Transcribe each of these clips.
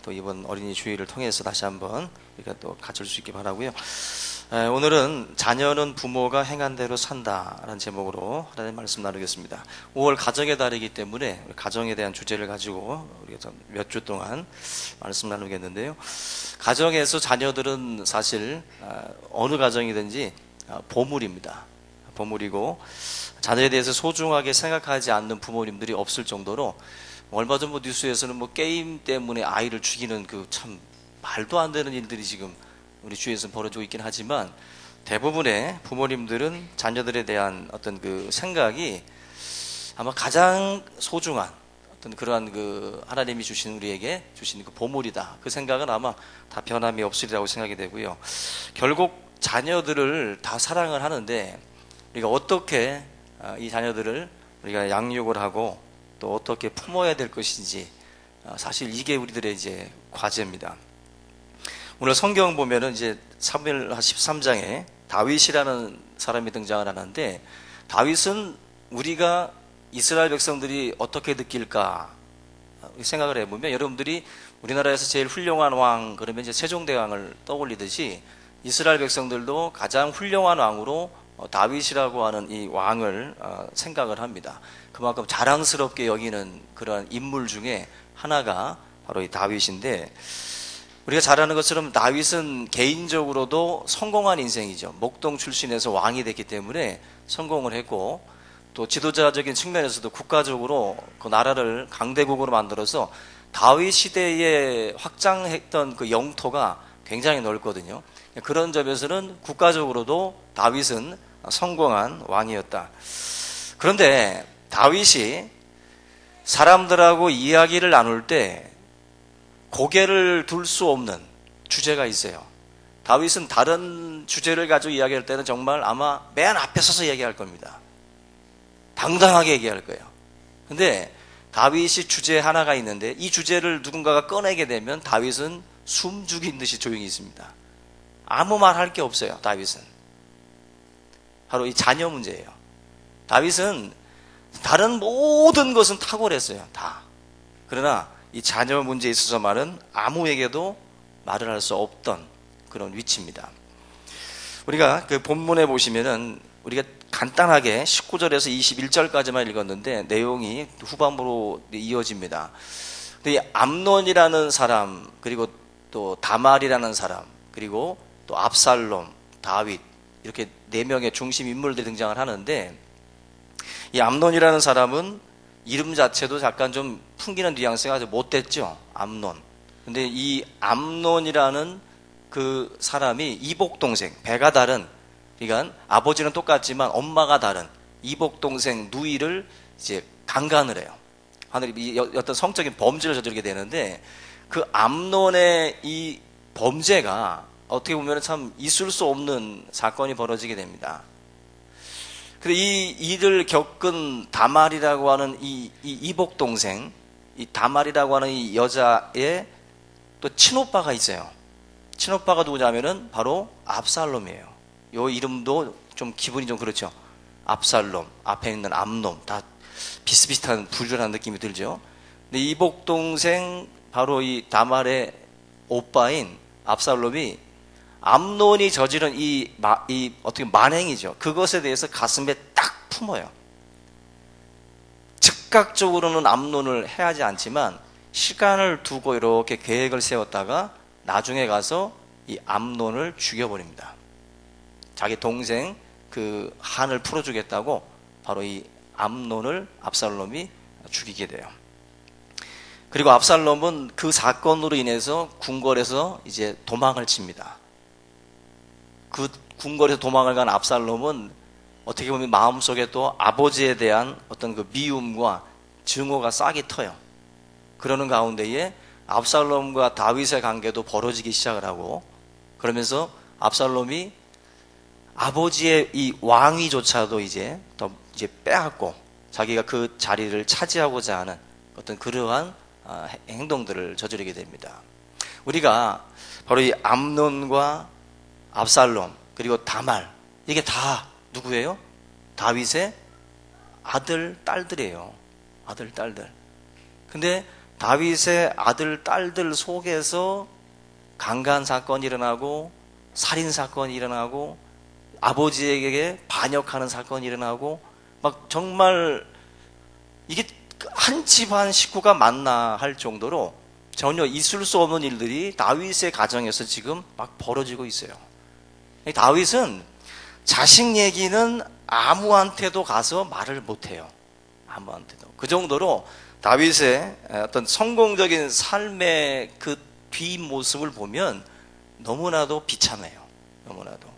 또 이번 어린이 주일을 통해서 다시 한번 우리가 또 갖출 수 있게 바라고요. 오늘은 자녀는 부모가 행한 대로 산다라는 제목으로 하나님 말씀 나누겠습니다. 5월 가정의 달이기 때문에 가정에 대한 주제를 가지고 우리가 몇 주 동안 말씀 나누겠는데요. 가정에서 자녀들은 사실 어느 가정이든지 보물입니다. 보물이고 자녀에 대해서 소중하게 생각하지 않는 부모님들이 없을 정도로 얼마 전 뉴스에서는 게임 때문에 아이를 죽이는 그 참 말도 안 되는 일들이 지금 우리 주위에서 벌어지고 있긴 하지만 대부분의 부모님들은 자녀들에 대한 어떤 그 생각이 아마 가장 소중한 어떤 그러한 그 하나님이 주신 우리에게 주신 그 보물이다. 그 생각은 아마 다 변함이 없으리라고 생각이 되고요. 결국 자녀들을 다 사랑을 하는데 우리가 어떻게 이 자녀들을 우리가 양육을 하고 또 어떻게 품어야 될 것인지 사실 이게 우리들의 이제 과제입니다. 오늘 성경 보면은 이제 사무엘 13장에 다윗이라는 사람이 등장을 하는데 다윗은 우리가 이스라엘 백성들이 어떻게 느낄까 생각을 해보면 여러분들이 우리나라에서 제일 훌륭한 왕 그러면 이제 세종대왕을 떠올리듯이 이스라엘 백성들도 가장 훌륭한 왕으로 다윗이라고 하는 이 왕을 생각을 합니다. 그만큼 자랑스럽게 여기는 그런 인물 중에 하나가 바로 이 다윗인데 우리가 잘 아는 것처럼 다윗은 개인적으로도 성공한 인생이죠. 목동 출신에서 왕이 됐기 때문에 성공을 했고 또 지도자적인 측면에서도 국가적으로 그 나라를 강대국으로 만들어서 다윗 시대에 확장했던 그 영토가 굉장히 넓거든요. 그런 점에서는 국가적으로도 다윗은 성공한 왕이었다. 그런데 다윗이 사람들하고 이야기를 나눌 때 고개를 둘 수 없는 주제가 있어요. 다윗은 다른 주제를 가지고 이야기할 때는 정말 아마 맨 앞에 서서 얘기할 겁니다. 당당하게 얘기할 거예요. 근데 다윗이 주제 하나가 있는데 이 주제를 누군가가 꺼내게 되면 다윗은 숨 죽인 듯이 조용히 있습니다. 아무 말 할 게 없어요. 다윗은 바로 이 자녀 문제예요. 다윗은 다른 모든 것은 탁월했어요. 다. 그러나 이 자녀 문제에 있어서만은 아무에게도 말을 할 수 없던 그런 위치입니다. 우리가 그 본문에 보시면은 우리가 간단하게 19절에서 21절까지만 읽었는데 내용이 후반부로 이어집니다. 근데 이 암논이라는 사람 그리고 또 다말이라는 사람 그리고 또 압살롬, 다윗 이렇게 네 명의 중심 인물들이 등장을 하는데 이 암논이라는 사람은 이름 자체도 약간 좀 풍기는 뉘앙스가 아주 못됐죠. 암논. 근데 이 암논이라는 그 사람이 이복동생, 배가 다른, 그러니까 아버지는 똑같지만 엄마가 다른 이복동생 누이를 이제 강간을 해요. 하늘이 어떤 성적인 범죄를 저지르게 되는데 그 암논의 이 범죄가 어떻게 보면 참 있을 수 없는 사건이 벌어지게 됩니다. 근데 이 일을 겪은 다말이라고 하는 이 이복 동생, 이 다말이라고 하는 이 여자의 또 친오빠가 있어요. 친오빠가 누구냐면은 바로 압살롬이에요. 요 이름도 좀 기분이 좀 그렇죠. 압살롬, 앞에 있는 암놈 다 비슷비슷한 불륜한 느낌이 들죠. 근데 이복 동생 바로 이 다말의 오빠인 압살롬이 암논이 저지른 이 어떻게 만행이죠. 그것에 대해서 가슴에 딱 품어요. 즉각적으로는 암논을 해하지 않지만 시간을 두고 이렇게 계획을 세웠다가 나중에 가서 이 암논을 죽여버립니다. 자기 동생 그 한을 풀어주겠다고 바로 이 암논을 압살롬이 죽이게 돼요. 그리고 압살롬은 그 사건으로 인해서 궁궐에서 이제 도망을 칩니다. 그 궁궐에서 도망을 간 압살롬은 어떻게 보면 마음속에 또 아버지에 대한 어떤 그 미움과 증오가 싹이 터요. 그러는 가운데에 압살롬과 다윗의 관계도 벌어지기 시작을 하고 그러면서 압살롬이 아버지의 이 왕위조차도 이제 빼앗고 자기가 그 자리를 차지하고자 하는 어떤 그러한 행동들을 저지르게 됩니다. 우리가 바로 이 암논과 압살롬 그리고 다말 이게 다 누구예요? 다윗의 아들, 딸들이에요. 아들, 딸들. 근데 다윗의 아들, 딸들 속에서 강간 사건이 일어나고 살인 사건이 일어나고 아버지에게 반역하는 사건이 일어나고 막 정말 이게 한 집안 식구가 맞나 할 정도로 전혀 있을 수 없는 일들이 다윗의 가정에서 지금 막 벌어지고 있어요. 다윗은 자식 얘기는 아무한테도 가서 말을 못해요. 아무한테도. 그 정도로 다윗의 어떤 성공적인 삶의 그 뒷모습을 보면 너무나도 비참해요. 너무나도.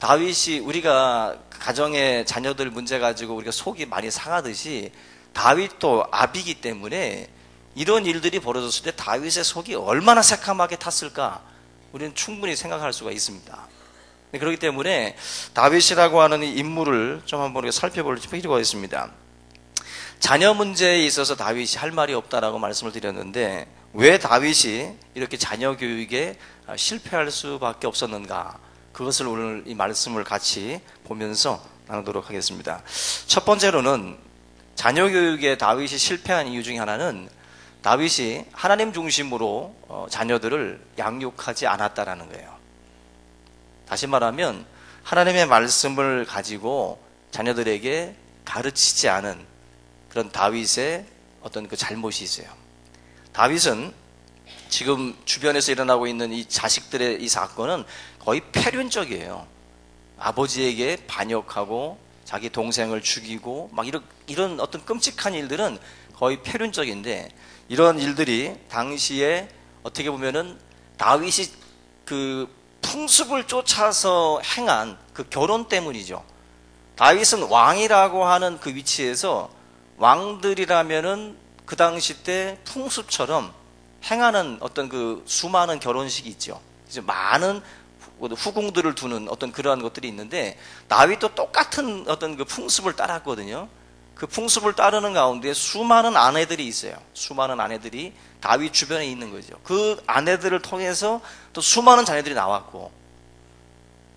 다윗이 우리가 가정의 자녀들 문제 가지고 우리가 속이 많이 상하듯이 다윗도 아비이기 때문에 이런 일들이 벌어졌을 때 다윗의 속이 얼마나 새카맣게 탔을까 우리는 충분히 생각할 수가 있습니다. 그렇기 때문에 다윗이라고 하는 이 인물을 좀 한번 우리가 살펴볼 필요가 있습니다. 자녀 문제에 있어서 다윗이 할 말이 없다라고 말씀을 드렸는데 왜 다윗이 이렇게 자녀 교육에 실패할 수밖에 없었는가, 그것을 오늘 이 말씀을 같이 보면서 나누도록 하겠습니다. 첫 번째로는 자녀 교육에 다윗이 실패한 이유 중에 하나는 다윗이 하나님 중심으로 자녀들을 양육하지 않았다라는 거예요. 다시 말하면 하나님의 말씀을 가지고 자녀들에게 가르치지 않은 그런 다윗의 어떤 그 잘못이 있어요. 다윗은 지금 주변에서 일어나고 있는 이 자식들의 이 사건은 거의 폐륜적이에요. 아버지에게 반역하고 자기 동생을 죽이고 막 이런 어떤 끔찍한 일들은 거의 폐륜적인데, 이런 일들이 당시에 어떻게 보면은 다윗이 그 풍습을 쫓아서 행한 그 결혼 때문이죠. 다윗은 왕이라고 하는 그 위치에서 왕들이라면은 그 당시 때 풍습처럼 행하는 어떤 그 수많은 결혼식이 있죠. 이제 많은 후궁들을 두는 어떤 그러한 것들이 있는데 다윗도 똑같은 어떤 그 풍습을 따랐거든요. 그 풍습을 따르는 가운데 수많은 아내들이 있어요. 수많은 아내들이 다윗 주변에 있는 거죠. 그 아내들을 통해서 또 수많은 자녀들이 나왔고,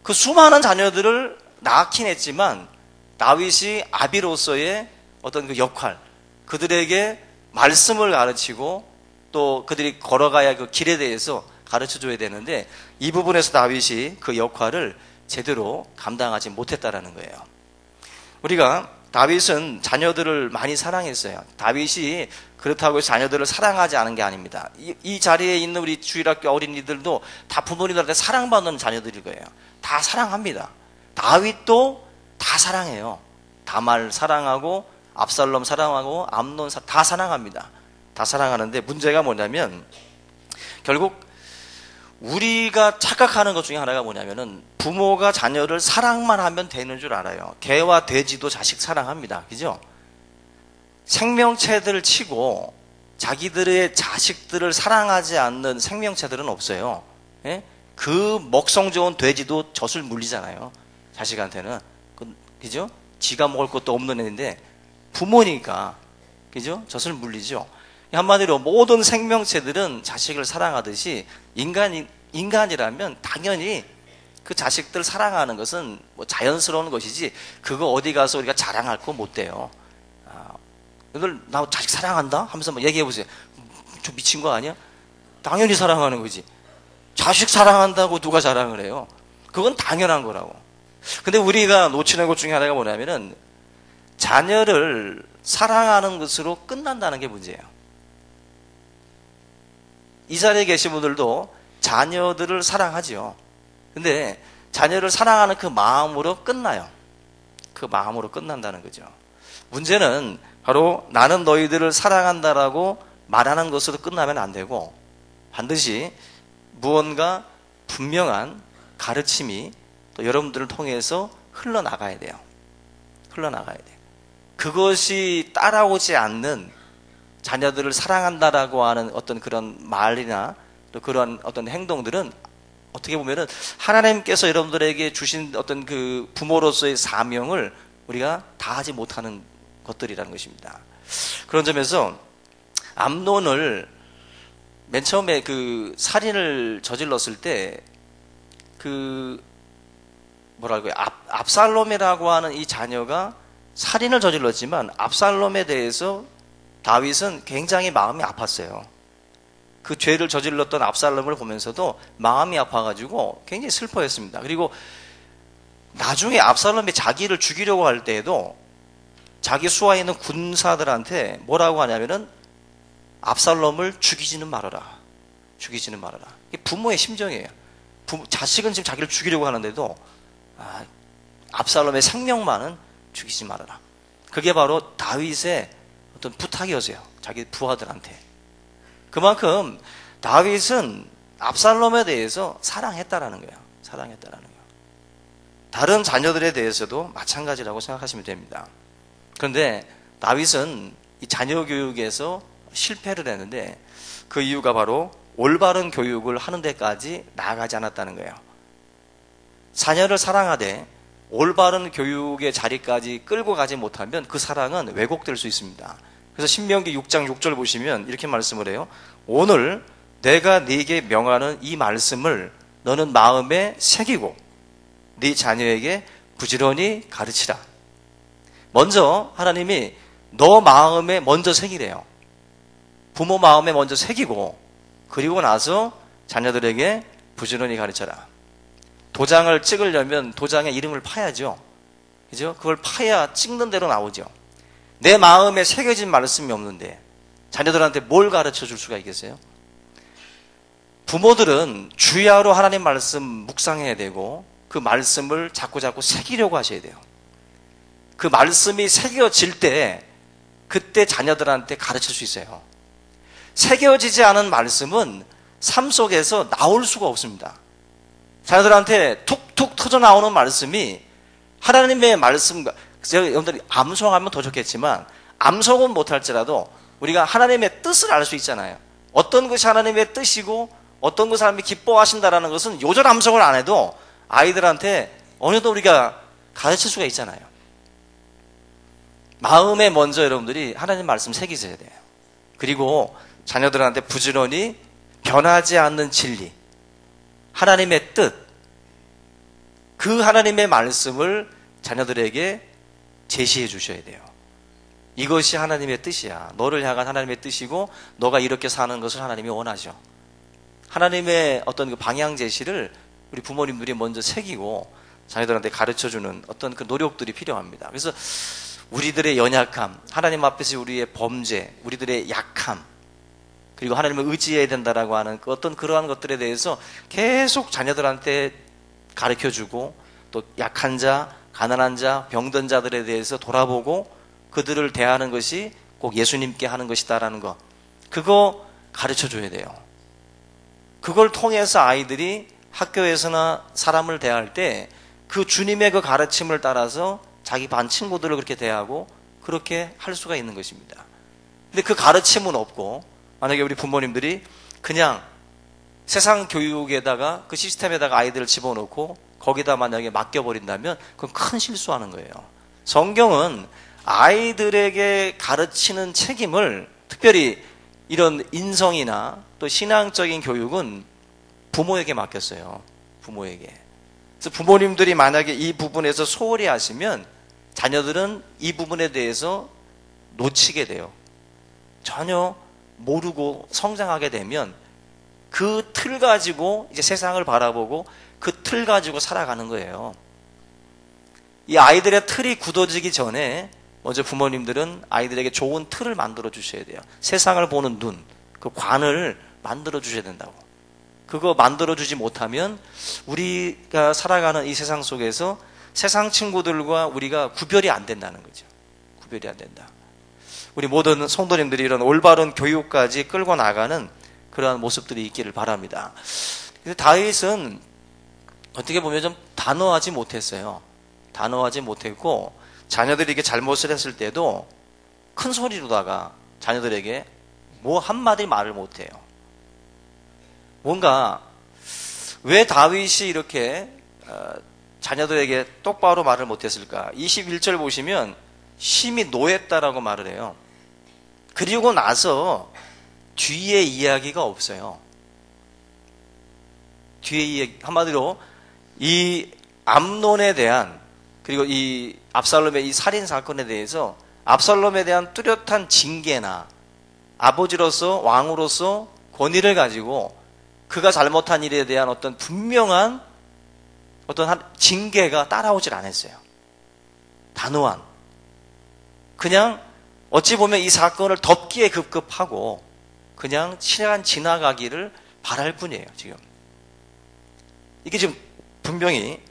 그 수많은 자녀들을 낳긴 했지만 다윗이 아비로서의 어떤 그 역할, 그들에게 말씀을 가르치고 또 그들이 걸어가야 그 길에 대해서 가르쳐줘야 되는데 이 부분에서 다윗이 그 역할을 제대로 감당하지 못했다라는 거예요. 우리가 다윗은 자녀들을 많이 사랑했어요. 다윗이 그렇다고 해서 자녀들을 사랑하지 않은 게 아닙니다. 이 자리에 있는 우리 주일학교 어린이들도 다 부모님들한테 사랑받는 자녀들일 거예요. 다 사랑합니다. 다윗도 다 사랑해요. 다말 사랑하고 압살롬 사랑하고 암논 다 사랑합니다. 다 사랑하는데 문제가 뭐냐면 결국 우리가 착각하는 것 중에 하나가 뭐냐면은 부모가 자녀를 사랑만 하면 되는 줄 알아요. 개와 돼지도 자식 사랑합니다. 그죠? 생명체들 치고 자기들의 자식들을 사랑하지 않는 생명체들은 없어요. 예? 그 먹성 좋은 돼지도 젖을 물리잖아요. 자식한테는. 그죠? 지가 먹을 것도 없는 애인데 부모니까. 그죠? 젖을 물리죠. 한마디로 모든 생명체들은 자식을 사랑하듯이 인간이라면 당연히 그 자식들 사랑하는 것은 뭐 자연스러운 것이지 그거 어디 가서 우리가 자랑할 거 못 돼요. 너들 나 자식 사랑한다? 하면서 뭐 얘기해 보세요. 좀 미친 거 아니야? 당연히 사랑하는 거지. 자식 사랑한다고 누가 자랑을 해요? 그건 당연한 거라고. 근데 우리가 놓치는 것 중에 하나가 뭐냐면은 자녀를 사랑하는 것으로 끝난다는 게 문제예요. 이 자리에 계신 분들도 자녀들을 사랑하지요. 근데 자녀를 사랑하는 그 마음으로 끝나요. 그 마음으로 끝난다는 거죠. 문제는 바로 나는 너희들을 사랑한다라고 말하는 것으로 끝나면 안 되고 반드시 무언가 분명한 가르침이 또 여러분들을 통해서 흘러나가야 돼요. 흘러나가야 돼요. 그것이 따라오지 않는 자녀들을 사랑한다라고 하는 어떤 그런 말이나 또 그런 어떤 행동들은 어떻게 보면은 하나님께서 여러분들에게 주신 어떤 그 부모로서의 사명을 우리가 다하지 못하는 것들이라는 것입니다. 그런 점에서 암논을 맨 처음에 그 살인을 저질렀을 때 그 뭐랄까요, 압살롬이라고 하는 이 자녀가 살인을 저질렀지만 압살롬에 대해서 다윗은 굉장히 마음이 아팠어요. 그 죄를 저질렀던 압살롬을 보면서도 마음이 아파가지고 굉장히 슬퍼했습니다. 그리고 나중에 압살롬이 자기를 죽이려고 할 때에도 자기 수하에 있는 군사들한테 뭐라고 하냐면은 압살롬을 죽이지는 말아라. 죽이지는 말아라. 이게 부모의 심정이에요. 자식은 지금 자기를 죽이려고 하는데도 압살롬의 생명만은 죽이지 말아라. 그게 바로 다윗의 어떤 부탁이었어요. 자기 부하들한테. 그만큼 다윗은 압살롬에 대해서 사랑했다라는 거예요. 사랑했다라는 거예요. 다른 자녀들에 대해서도 마찬가지라고 생각하시면 됩니다. 그런데 다윗은 이 자녀 교육에서 실패를 했는데 그 이유가 바로 올바른 교육을 하는 데까지 나아가지 않았다는 거예요. 자녀를 사랑하되 올바른 교육의 자리까지 끌고 가지 못하면 그 사랑은 왜곡될 수 있습니다. 그래서 신명기 6장 6절 보시면 이렇게 말씀을 해요. 오늘 내가 네게 명하는 이 말씀을 너는 마음에 새기고 네 자녀에게 부지런히 가르치라. 먼저 하나님이 너 마음에 먼저 새기래요. 부모 마음에 먼저 새기고 그리고 나서 자녀들에게 부지런히 가르쳐라. 도장을 찍으려면 도장에 이름을 파야죠. 그죠? 그걸 파야 찍는 대로 나오죠. 내 마음에 새겨진 말씀이 없는데 자녀들한테 뭘 가르쳐 줄 수가 있겠어요? 부모들은 주야로 하나님 말씀 묵상해야 되고 그 말씀을 자꾸자꾸 새기려고 하셔야 돼요. 그 말씀이 새겨질 때 그때 자녀들한테 가르칠 수 있어요. 새겨지지 않은 말씀은 삶 속에서 나올 수가 없습니다. 자녀들한테 툭툭 터져 나오는 말씀이 하나님의 말씀과, 제가 여러분들이 암송하면 더 좋겠지만 암송은 못할지라도 우리가 하나님의 뜻을 알 수 있잖아요. 어떤 것이 하나님의 뜻이고 어떤 것을 하나님이 기뻐하신다라는 것은 요절 암송을 안 해도 아이들한테 어느 정도 우리가 가르칠 수가 있잖아요. 마음에 먼저 여러분들이 하나님 말씀 새기셔야 돼요. 그리고 자녀들한테 부지런히 변하지 않는 진리, 하나님의 뜻, 그 하나님의 말씀을 자녀들에게 제시해 주셔야 돼요. 이것이 하나님의 뜻이야. 너를 향한 하나님의 뜻이고 너가 이렇게 사는 것을 하나님이 원하죠. 하나님의 어떤 그 방향 제시를 우리 부모님들이 먼저 새기고 자녀들한테 가르쳐주는 어떤 그 노력들이 필요합니다. 그래서 우리들의 연약함, 하나님 앞에서 우리의 범죄, 우리들의 약함, 그리고 하나님을 의지해야 된다라고 하는 어떤 그러한 것들에 대해서 계속 자녀들한테 가르쳐주고 또 약한 자, 가난한 자, 병든 자들에 대해서 돌아보고 그들을 대하는 것이 꼭 예수님께 하는 것이다라는 거, 그거 가르쳐줘야 돼요. 그걸 통해서 아이들이 학교에서나 사람을 대할 때 그 주님의 그 가르침을 따라서 자기 반 친구들을 그렇게 대하고 그렇게 할 수가 있는 것입니다. 근데 그 가르침은 없고 만약에 우리 부모님들이 그냥 세상 교육에다가 그 시스템에다가 아이들을 집어넣고 거기다 만약에 맡겨버린다면 그건 큰 실수하는 거예요. 성경은 아이들에게 가르치는 책임을, 특별히 이런 인성이나 또 신앙적인 교육은 부모에게 맡겼어요. 부모에게. 그래서 부모님들이 만약에 이 부분에서 소홀히 하시면 자녀들은 이 부분에 대해서 놓치게 돼요. 전혀 모르고 성장하게 되면 그 틀 가지고 이제 세상을 바라보고 그 틀 가지고 살아가는 거예요. 이 아이들의 틀이 굳어지기 전에 먼저 부모님들은 아이들에게 좋은 틀을 만들어 주셔야 돼요. 세상을 보는 눈, 그 관을 만들어 주셔야 된다고. 그거 만들어 주지 못하면 우리가 살아가는 이 세상 속에서 세상 친구들과 우리가 구별이 안 된다는 거죠. 구별이 안 된다. 우리 모든 성도님들이 이런 올바른 교육까지 끌고 나가는 그러한 모습들이 있기를 바랍니다. 근데 다윗은 어떻게 보면 좀 단호하지 못했어요. 단호하지 못했고 자녀들이 이렇게 잘못을 했을 때도 큰 소리로다가 자녀들에게 뭐 한마디 말을 못해요. 뭔가 왜 다윗이 이렇게 자녀들에게 똑바로 말을 못했을까? 21절 보시면 심히 노했다라고 말을 해요. 그리고 나서 뒤에 이야기가 없어요. 뒤에 이야기, 한마디로 이 암논에 대한, 그리고 이 압살롬의 이 살인 사건에 대해서 압살롬에 대한 뚜렷한 징계나 아버지로서 왕으로서 권위를 가지고 그가 잘못한 일에 대한 어떤 분명한 어떤 징계가 따라오질 않았어요. 단호한. 그냥 어찌 보면 이 사건을 덮기에 급급하고 그냥 시간 지나가기를 바랄 뿐이에요, 지금. 이게 지금 분명히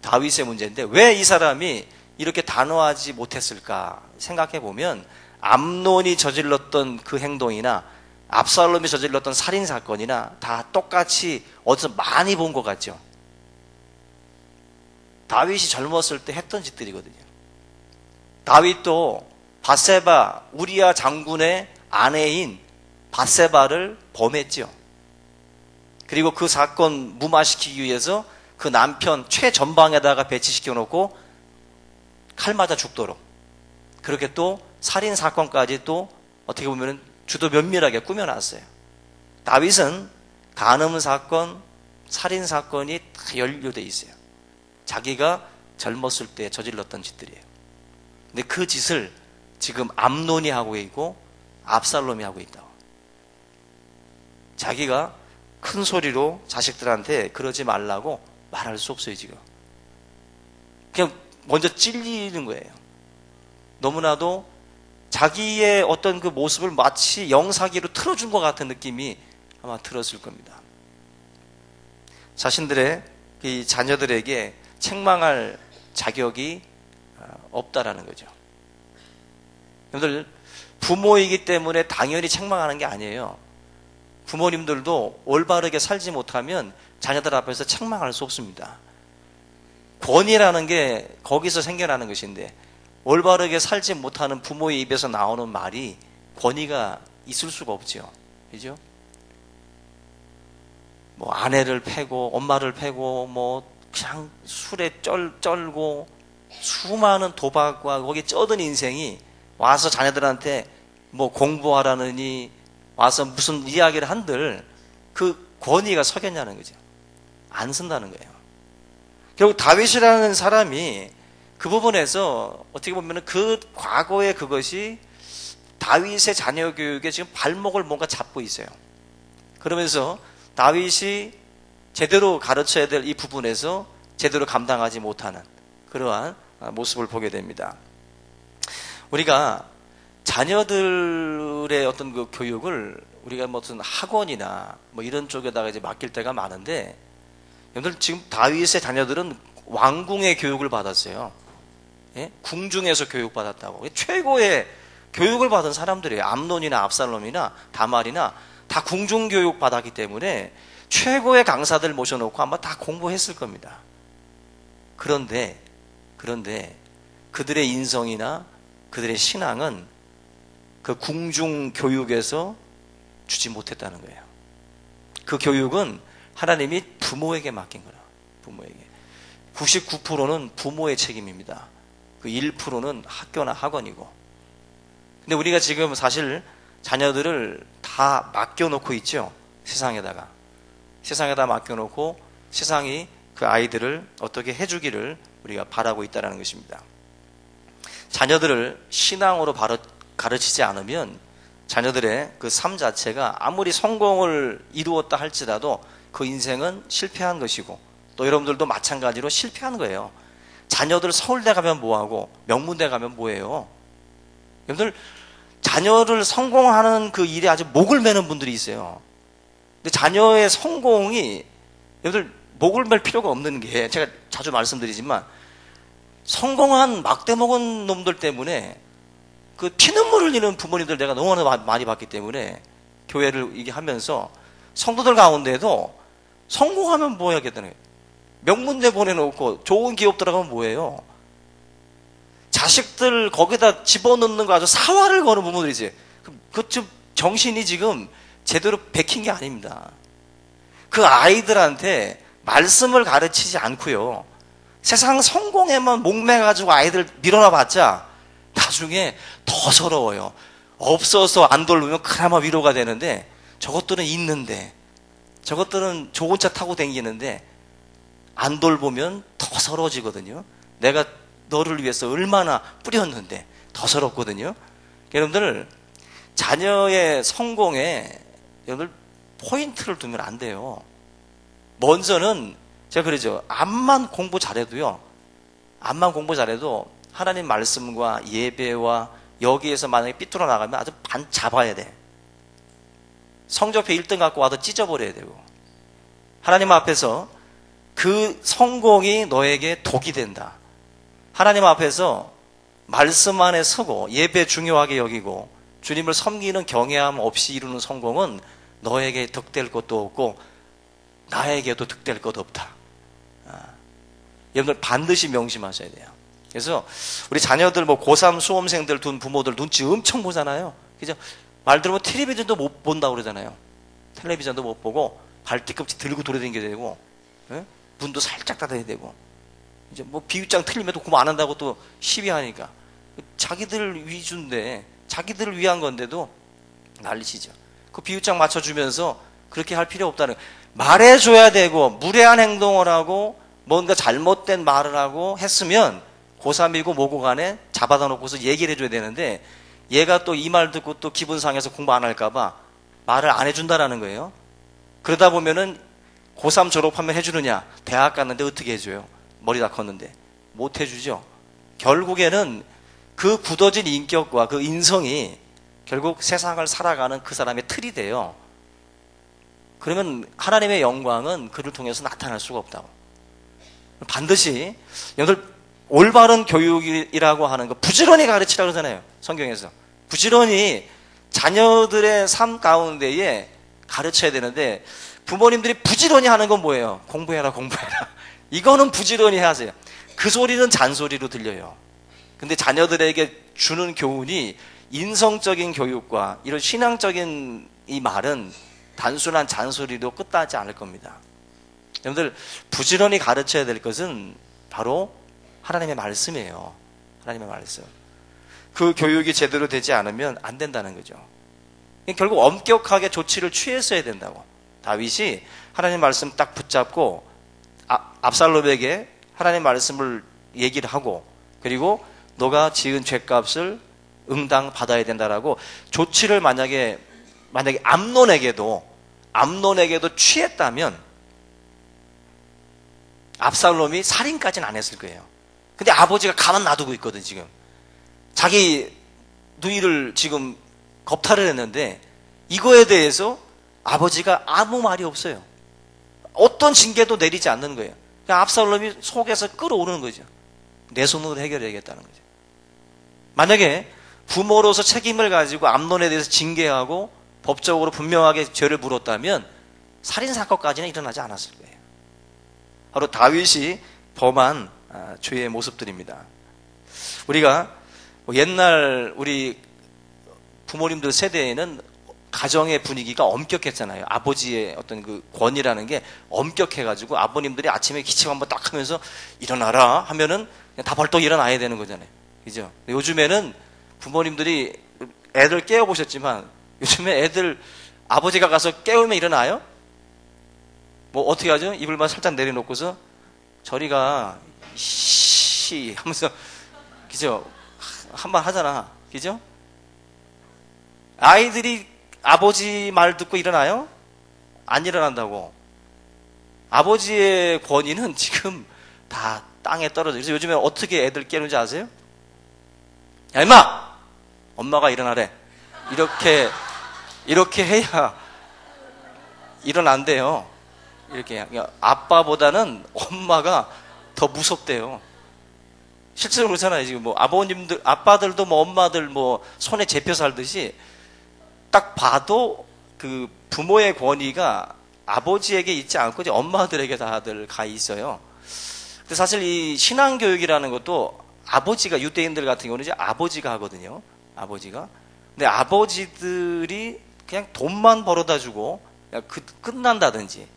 다윗의 문제인데 왜 이 사람이 이렇게 단호하지 못했을까 생각해 보면 암논이 저질렀던 그 행동이나 압살롬이 저질렀던 살인 사건이나 다 똑같이 어디서 많이 본 것 같죠. 다윗이 젊었을 때 했던 짓들이거든요. 다윗도 밧세바, 우리야 장군의 아내인 밧세바를 범했죠. 그리고 그 사건 무마시키기 위해서 그 남편 최전방에다가 배치시켜 놓고 칼 맞아 죽도록 그렇게 또 살인 사건까지 또 어떻게 보면 주도 면밀하게 꾸며놨어요. 다윗은 간음 사건, 살인 사건이 다 연루돼 있어요. 자기가 젊었을 때 저질렀던 짓들이에요. 근데 그 짓을 지금 암논이 하고 있고 압살롬이 하고 있다고. 자기가 큰 소리로 자식들한테 그러지 말라고 말할 수 없어요, 지금. 그냥 먼저 찔리는 거예요. 너무나도 자기의 어떤 그 모습을 마치 영사기로 틀어준 것 같은 느낌이 아마 들었을 겁니다. 자신들의 이 자녀들에게 책망할 자격이 없다라는 거죠. 여러분들, 부모이기 때문에 당연히 책망하는 게 아니에요. 부모님들도 올바르게 살지 못하면 자녀들 앞에서 책망할 수 없습니다. 권위라는 게 거기서 생겨나는 것인데 올바르게 살지 못하는 부모의 입에서 나오는 말이 권위가 있을 수가 없죠. 그죠? 뭐 아내를 패고 엄마를 패고 뭐 그냥 술에 쩔고 수많은 도박과 거기 쩌든 인생이 와서 자녀들한테 뭐 공부하라느니 와서 무슨 이야기를 한들 그 권위가 서겠냐는 거죠. 안 쓴다는 거예요. 결국 다윗이라는 사람이 그 부분에서 어떻게 보면 그 과거의 그것이 다윗의 자녀 교육에 지금 발목을 뭔가 잡고 있어요. 그러면서 다윗이 제대로 가르쳐야 될 이 부분에서 제대로 감당하지 못하는 그러한 모습을 보게 됩니다. 우리가 자녀들의 어떤 그 교육을 우리가 무슨 학원이나 뭐 이런 쪽에다가 이제 맡길 때가 많은데, 여러분들 지금 다윗의 자녀들은 왕궁의 교육을 받았어요. 예? 궁중에서 교육받았다고. 최고의 교육을 받은 사람들이에요. 암논이나 압살롬이나 다말이나 다 궁중 교육 받았기 때문에 최고의 강사들 모셔놓고 아마 다 공부했을 겁니다. 그런데 그들의 인성이나 그들의 신앙은 그 궁중 교육에서 주지 못했다는 거예요. 그 교육은 하나님이 부모에게 맡긴 거라. 부모에게. 99%는 부모의 책임입니다. 그 1%는 학교나 학원이고. 근데 우리가 지금 사실 자녀들을 다 맡겨놓고 있죠. 세상에다 맡겨놓고 세상이 그 아이들을 어떻게 해주기를 우리가 바라고 있다는 것입니다. 자녀들을 신앙으로 가르치지 않으면 자녀들의 그 삶 자체가 아무리 성공을 이루었다 할지라도 그 인생은 실패한 것이고, 또 여러분들도 마찬가지로 실패한 거예요. 자녀들 서울대 가면 뭐하고 명문대 가면 뭐해요? 여러분들 자녀를 성공하는 그 일에 아주 목을 매는 분들이 있어요. 근데 자녀의 성공이 여러분들 목을 맬 필요가 없는 게, 제가 자주 말씀드리지만 성공한 막대 먹은 놈들 때문에 그 피눈물 흘리는 부모님들 내가 너무나 많이 봤기 때문에 교회를 이게 하면서 성도들 가운데도 성공하면 뭐 해야겠다는 거예요. 명문대 보내놓고 좋은 기업 들어가면 뭐예요? 자식들 거기다 집어넣는 거 아주 사활을 거는 부모들이지. 그 좀 정신이 지금 제대로 베낀 게 아닙니다. 그 아이들한테 말씀을 가르치지 않고요, 세상 성공에만 목매가지고 아이들 밀어놔봤자 나중에 더 서러워요. 없어서 안 돌보면 그나마 위로가 되는데, 저것들은 있는데, 저것들은 좋은 차 타고 다니는데 안 돌보면 더 서러워지거든요. 내가 너를 위해서 얼마나 뿌렸는데 더 서럽거든요. 여러분들 자녀의 성공에 여러분들 포인트를 두면 안 돼요. 먼저는 제가 그러죠. 암만 공부 잘해도요. 암만 공부 잘해도 하나님 말씀과 예배와 여기에서 만약에 삐뚤어 나가면 아주 반 잡아야 돼. 성적표 1등 갖고 와도 찢어버려야 되고. 하나님 앞에서 그 성공이 너에게 독이 된다. 하나님 앞에서 말씀 안에 서고 예배 중요하게 여기고 주님을 섬기는 경외함 없이 이루는 성공은 너에게 득될 것도 없고 나에게도 득될 것 없다. 여러분들 반드시 명심하셔야 돼요. 그래서 우리 자녀들 뭐 고3 수험생들 둔 부모들 눈치 엄청 보잖아요. 그죠? 말 들으면 텔레비전도 못 본다고 그러잖아요. 텔레비전도 못 보고 발 뒤꿈치 들고 돌아다니게 되고, 예? 문도 살짝 닫아야 되고, 이제 뭐 비유장 틀리면 공부 안 한다고 또 시비하니까 자기들 위주인데 자기들을 위한 건데도 난리치죠. 그 비유장 맞춰주면서 그렇게 할 필요 없다는 거예요. 말해줘야 되고 무례한 행동을 하고 뭔가 잘못된 말을 하고 했으면 고3이고 뭐고 간에 잡아다 놓고서 얘기를 해줘야 되는데 얘가 또 이 말 듣고 또 기분 상해서 공부 안 할까봐 말을 안 해준다라는 거예요. 그러다 보면은 고3 졸업하면 해주느냐? 대학 갔는데 어떻게 해줘요? 머리 다 컸는데. 못 해주죠. 결국에는 그 굳어진 인격과 그 인성이 결국 세상을 살아가는 그 사람의 틀이 돼요. 그러면 하나님의 영광은 그를 통해서 나타날 수가 없다고. 반드시 여러분들 올바른 교육이라고 하는 거 부지런히 가르치라고 그러잖아요. 성경에서. 부지런히 자녀들의 삶 가운데에 가르쳐야 되는데 부모님들이 부지런히 하는 건 뭐예요? 공부해라 공부해라. 이거는 부지런히 하세요. 그 소리는 잔소리로 들려요. 근데 자녀들에게 주는 교훈이 인성적인 교육과 이런 신앙적인 이 말은 단순한 잔소리로 끝나지 않을 겁니다. 여러분들 부지런히 가르쳐야 될 것은 바로 하나님의 말씀이에요. 하나님의 말씀. 그 교육이 제대로 되지 않으면 안 된다는 거죠. 결국 엄격하게 조치를 취했어야 된다고. 다윗이 하나님 말씀 딱 붙잡고 압살롬에게 하나님 말씀을 얘기를 하고 그리고 너가 지은 죄값을 응당 받아야 된다라고 조치를 만약에 암논에게도 취했다면 압살롬이 살인까지는 안 했을 거예요. 근데 아버지가 가만 놔두고 있거든 지금. 자기 누이를 지금 겁탈을 했는데 이거에 대해서 아버지가 아무 말이 없어요. 어떤 징계도 내리지 않는 거예요. 그냥 압살롬이 속에서 끌어오르는 거죠. 내 손으로 해결해야겠다는 거죠. 만약에 부모로서 책임을 가지고 암논에 대해서 징계하고 법적으로 분명하게 죄를 물었다면 살인사건까지는 일어나지 않았을 거예요. 바로 다윗이 범한 죄의 모습들입니다. 우리가 옛날 우리 부모님들 세대에는 가정의 분위기가 엄격했잖아요. 아버지의 어떤 그 권위라는 게 엄격해가지고 아버님들이 아침에 기침 한번 딱 하면서 일어나라 하면은 그냥 다 벌떡 일어나야 되는 거잖아요. 그죠? 요즘에는 부모님들이 애들 깨워보셨지만 요즘에 애들 아버지가 가서 깨우면 일어나요? 뭐 어떻게 하죠? 이불만 살짝 내려놓고서 저리가 씨 하면서 그죠? 한번 하잖아. 그죠? 아이들이 아버지 말 듣고 일어나요? 안 일어난다고. 아버지의 권위는 지금 다 땅에 떨어져. 그래서 요즘에 어떻게 애들 깨우는지 아세요? 야, 임마! 엄마가 일어나래. 이렇게 해야 일어난대요. 이렇게. 아빠보다는 엄마가 더 무섭대요. 실제로 그렇잖아요. 지금 뭐 아버님들, 아빠들도 뭐 엄마들 뭐 손에 잡혀 살듯이 딱 봐도 그 부모의 권위가 아버지에게 있지 않고 이제 엄마들에게 다들 가 있어요. 근데 사실 이 신앙교육이라는 것도 아버지가, 유대인들 같은 경우는 이제 아버지가 하거든요. 아버지가. 근데 아버지들이 그냥 돈만 벌어다 주고 그냥 끝난다든지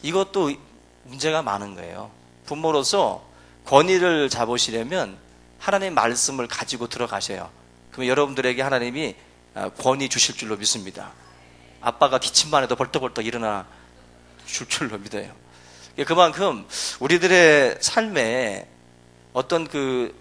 이것도 문제가 많은 거예요. 부모로서 권위를 잡으시려면 하나님의 말씀을 가지고 들어가셔요. 그러면 여러분들에게 하나님이 권위 주실 줄로 믿습니다. 아빠가 기침만 해도 벌떡벌떡 일어나 줄 줄로 믿어요. 그만큼 우리들의 삶에 어떤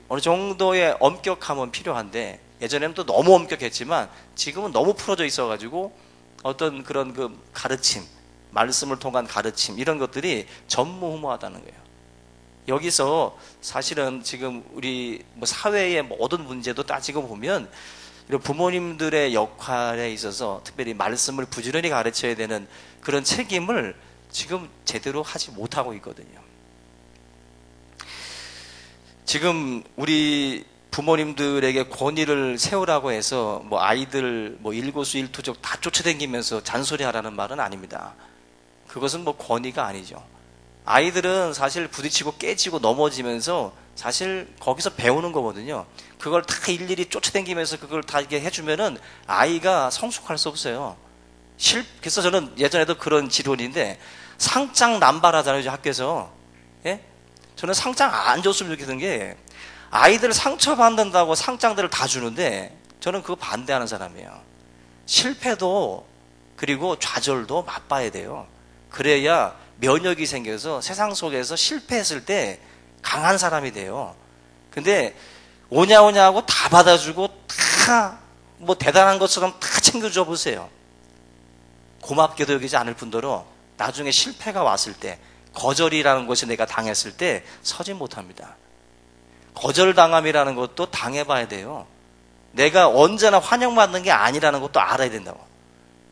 어느 정도의 엄격함은 필요한데, 예전에는 또 너무 엄격했지만 지금은 너무 풀어져 있어가지고 어떤 그런 가르침, 말씀을 통한 가르침, 이런 것들이 전무후무하다는 거예요. 여기서 사실은 지금 우리 사회의 모든 문제도 따지고 보면 이런 부모님들의 역할에 있어서 특별히 말씀을 부지런히 가르쳐야 되는 그런 책임을 지금 제대로 하지 못하고 있거든요. 지금 우리 부모님들에게 권위를 세우라고 해서 아이들 일거수일투족 다 쫓아다니면서 잔소리하라는 말은 아닙니다. 그것은 권위가 아니죠. 아이들은 사실 부딪히고 깨지고 넘어지면서 사실 거기서 배우는 거거든요. 그걸 다 일일이 쫓아다니면서 그걸 다 이렇게 해주면은 아이가 성숙할 수 없어요. 그래서 저는 예전에도 그런 지론인데, 상장 남발하잖아요, 학교에서. 예? 저는 상장 안 줬으면 좋겠는 게, 아이들 상처받는다고 상장들을 다 주는데 저는 그거 반대하는 사람이에요. 실패도 그리고 좌절도 맛봐야 돼요. 그래야 면역이 생겨서 세상 속에서 실패했을 때 강한 사람이 돼요. 근데 오냐 하고 다 받아주고 다 대단한 것처럼 다 챙겨줘 보세요. 고맙게도 여기지 않을 뿐더러 나중에 실패가 왔을 때, 거절이라는 것이 내가 당했을 때 서지 못합니다. 거절당함이라는 것도 당해봐야 돼요. 내가 언제나 환영받는 게 아니라는 것도 알아야 된다고.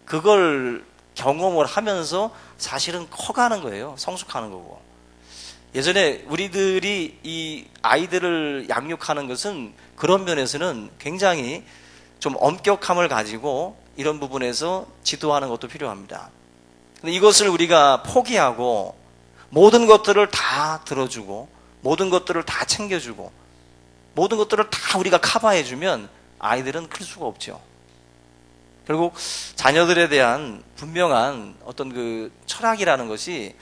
그걸 경험을 하면서 사실은 커가는 거예요. 성숙하는 거고. 예전에 우리들이 이 아이들을 양육하는 것은 그런 면에서는 굉장히 좀 엄격함을 가지고 이런 부분에서 지도하는 것도 필요합니다. 근데 이것을 우리가 포기하고 모든 것들을 다 들어주고 모든 것들을 다 챙겨주고 모든 것들을 다 우리가 커버해주면 아이들은 클 수가 없죠. 결국 자녀들에 대한 분명한 어떤 철학이라는 것이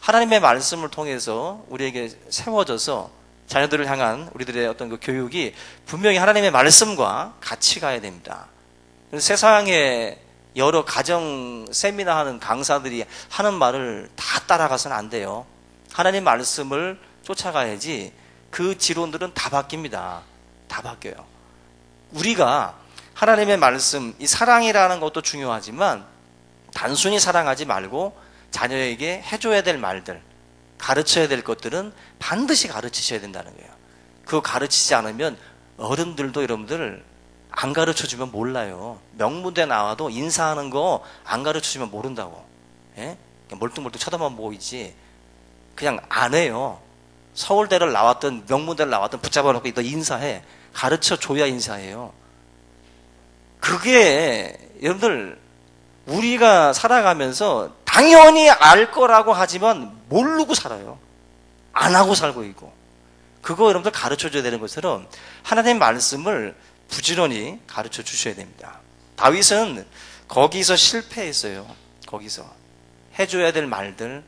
하나님의 말씀을 통해서 우리에게 세워져서 자녀들을 향한 우리들의 어떤 교육이 분명히 하나님의 말씀과 같이 가야 됩니다. 세상에 여러 가정 세미나 하는 강사들이 하는 말을 다 따라가서는 안 돼요. 하나님 말씀을 쫓아가야지. 그 지론들은 다 바뀝니다. 다 바뀌어요. 우리가 하나님의 말씀, 이 사랑이라는 것도 중요하지만 단순히 사랑하지 말고 자녀에게 해줘야 될 말들, 가르쳐야 될 것들은 반드시 가르치셔야 된다는 거예요. 그거 가르치지 않으면 어른들도 여러분들 안 가르쳐주면 몰라요. 명문대 나와도 인사하는 거 안 가르쳐주면 모른다고. 예? 멀뚱멀뚱 쳐다만 보고 있지. 그냥 안 해요. 서울대를 나왔든 명문대를 나왔든 붙잡아놓고 너 인사해. 가르쳐줘야 인사해요. 그게 여러분들 우리가 살아가면서 당연히 알 거라고 하지만 모르고 살아요. 안 하고 살고 있고. 그거 여러분들 가르쳐줘야 되는 것처럼 하나님의 말씀을 부지런히 가르쳐 주셔야 됩니다. 다윗은 거기서 실패했어요. 거기서 해줘야 될 말들,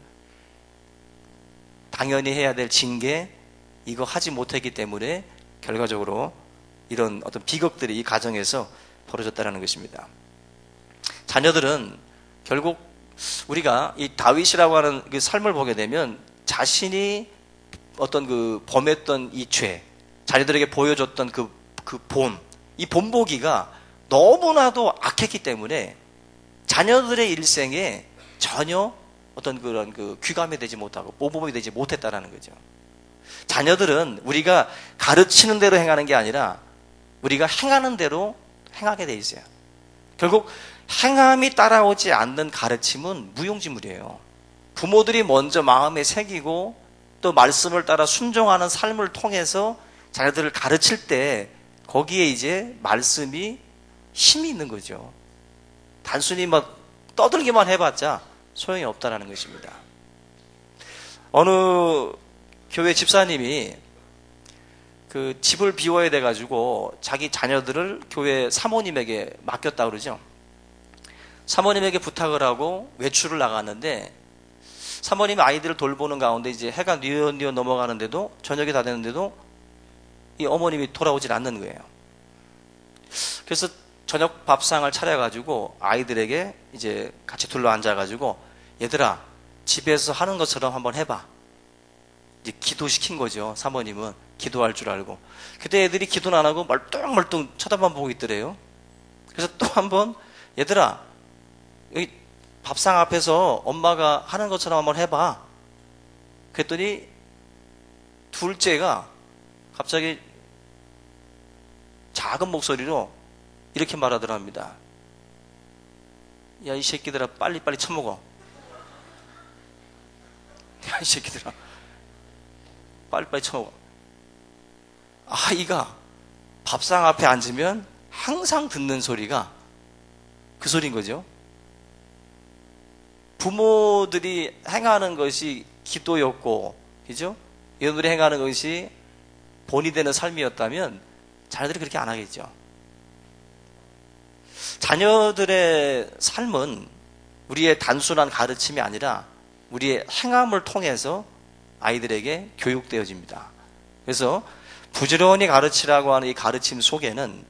당연히 해야 될 징계, 이거 하지 못했기 때문에 결과적으로 이런 어떤 비극들이 이 가정에서 벌어졌다는 것입니다. 자녀들은 결국 우리가 이 다윗이라고 하는 그 삶을 보게 되면 자신이 어떤 범했던 이 죄, 자녀들에게 보여줬던 이 본보기가 너무나도 악했기 때문에 자녀들의 일생에 전혀 어떤 그런 귀감이 되지 못하고 모범이 되지 못했다라는 거죠. 자녀들은 우리가 가르치는 대로 행하는 게 아니라 우리가 행하는 대로 행하게 돼 있어요. 결국 행함이 따라오지 않는 가르침은 무용지물이에요. 부모들이 먼저 마음에 새기고 또 말씀을 따라 순종하는 삶을 통해서 자녀들을 가르칠 때 거기에 이제 말씀이 힘이 있는 거죠. 단순히 떠들기만 해봤자 소용이 없다라는 것입니다. 어느 교회 집사님이 집을 비워야 돼가지고 자기 자녀들을 교회 사모님에게 맡겼다 그러죠. 사모님에게 부탁을 하고 외출을 나갔는데 사모님이 아이들을 돌보는 가운데 이제 해가 뉘어 넘어가는데도 저녁이 다 됐는데도 이 어머님이 돌아오질 않는 거예요. 그래서 저녁 밥상을 차려가지고 아이들에게 이제 같이 둘러 앉아가지고 얘들아 집에서 하는 것처럼 한번 해봐. 이제 기도시킨 거죠. 사모님은 기도할 줄 알고. 그때 애들이 기도는 안 하고 멀뚱멀뚱 쳐다만 보고 있더래요. 그래서 또 한번 얘들아 여기 밥상 앞에서 엄마가 하는 것처럼 한번 해봐. 그랬더니 둘째가 갑자기 작은 목소리로 이렇게 말하더랍니다. 야, 이 새끼들아 빨리빨리 처먹어. 야, 이 새끼들아 빨리빨리 처먹어. 아이가 밥상 앞에 앉으면 항상 듣는 소리가 그 소리인 거죠. 부모들이 행하는 것이 기도였고, 그죠? 여러분들이 행하는 것이 본이 되는 삶이었다면 자녀들이 그렇게 안 하겠죠. 자녀들의 삶은 우리의 단순한 가르침이 아니라 우리의 행함을 통해서 아이들에게 교육되어집니다. 그래서 부지런히 가르치라고 하는 이 가르침 속에는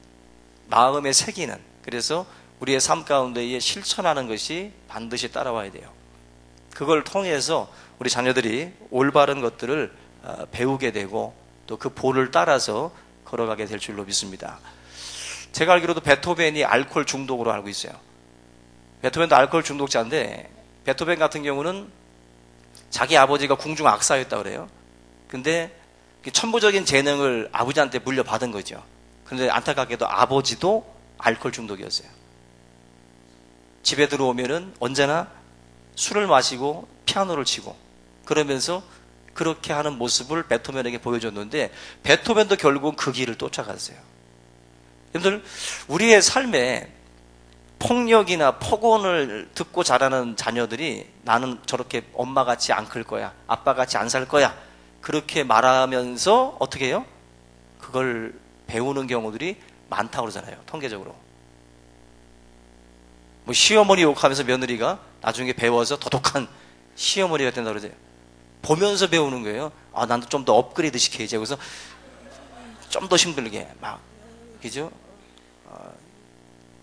마음에 새기는, 그래서 우리의 삶 가운데에 실천하는 것이 반드시 따라와야 돼요. 그걸 통해서 우리 자녀들이 올바른 것들을 배우게 되고 또 그 볼을 따라서 걸어가게 될 줄로 믿습니다. 제가 알기로도 베토벤이 알코올 중독으로 알고 있어요. 베토벤도 알코올 중독자인데, 베토벤 같은 경우는 자기 아버지가 궁중 악사였다고 그래요. 근데 천부적인 재능을 아버지한테 물려받은 거죠. 그런데 안타깝게도 아버지도 알코올 중독이었어요. 집에 들어오면은 언제나 술을 마시고 피아노를 치고 그러면서 그렇게 하는 모습을 베토벤에게 보여줬는데, 베토벤도 결국은 그 길을 쫓아갔어요. 여러분들, 우리의 삶에 폭력이나 폭언을 듣고 자라는 자녀들이 나는 저렇게 엄마같이 안 클 거야, 아빠같이 안 살 거야, 그렇게 말하면서 어떻게 해요? 그걸 배우는 경우들이 많다고 그러잖아요. 통계적으로. 뭐 시어머니 욕하면서 며느리가 나중에 배워서 도독한 시어머니가 된다고 그러죠. 보면서 배우는 거예요. 아, 나도 좀 더 업그레이드 시켜야지. 그래서 좀 더 힘들게 막, 그죠?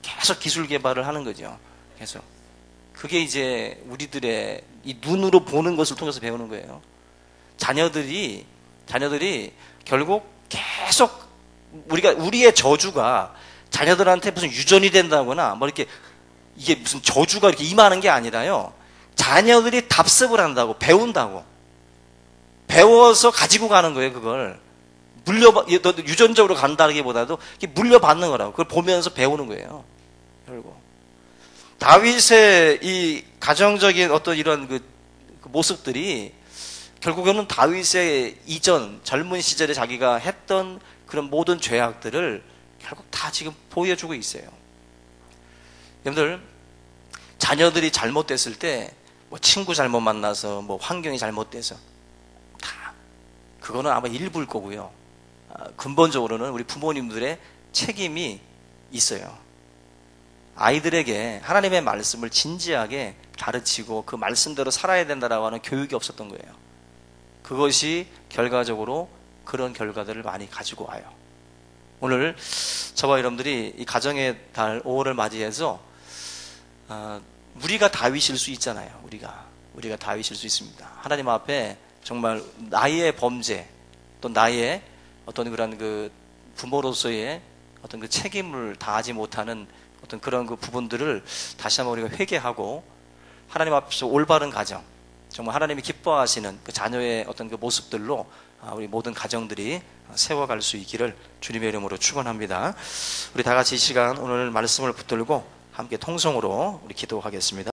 계속 기술 개발을 하는 거죠. 계속. 그게 이제 우리들의 이 눈으로 보는 것을 통해서 배우는 거예요. 자녀들이 결국 계속 우리의 저주가 자녀들한테 무슨 유전이 된다거나 뭐 이렇게 이게 무슨 저주가 이렇게 임하는 게 아니라요. 자녀들이 답습을 한다고, 배운다고. 배워서 가지고 가는 거예요, 그걸. 유전적으로 간다기보다도 물려받는 거라고. 그걸 보면서 배우는 거예요. 결국. 다윗의 이 가정적인 어떤 이런 그 모습들이 결국에는 다윗의 이전, 젊은 시절에 자기가 했던 그런 모든 죄악들을 결국 다 지금 보여주고 있어요. 여러분들, 자녀들이 잘못됐을 때, 뭐 친구 잘못 만나서, 뭐 환경이 잘못돼서, 다, 그거는 아마 일부일 거고요. 근본적으로는 우리 부모님들의 책임이 있어요. 아이들에게 하나님의 말씀을 진지하게 가르치고 그 말씀대로 살아야 된다라고 하는 교육이 없었던 거예요. 그것이 결과적으로 그런 결과들을 많이 가지고 와요. 오늘 저와 여러분들이 이 가정의 달 5월을 맞이해서 우리가 다윗일 수 있잖아요. 우리가 다윗일 수 있습니다. 하나님 앞에 정말 나의 범죄 또 나의 어떤 그런 그 부모로서의 어떤 그 책임을 다하지 못하는 어떤 그런 그 부분들을 다시 한번 우리가 회개하고 하나님 앞에서 올바른 가정, 정말 하나님이 기뻐하시는 그 자녀의 어떤 그 모습들로 우리 모든 가정들이 세워갈 수 있기를 주님의 이름으로 축원합니다. 우리 다 같이 이 시간 오늘 말씀을 붙들고 함께 통성으로 우리 기도하겠습니다.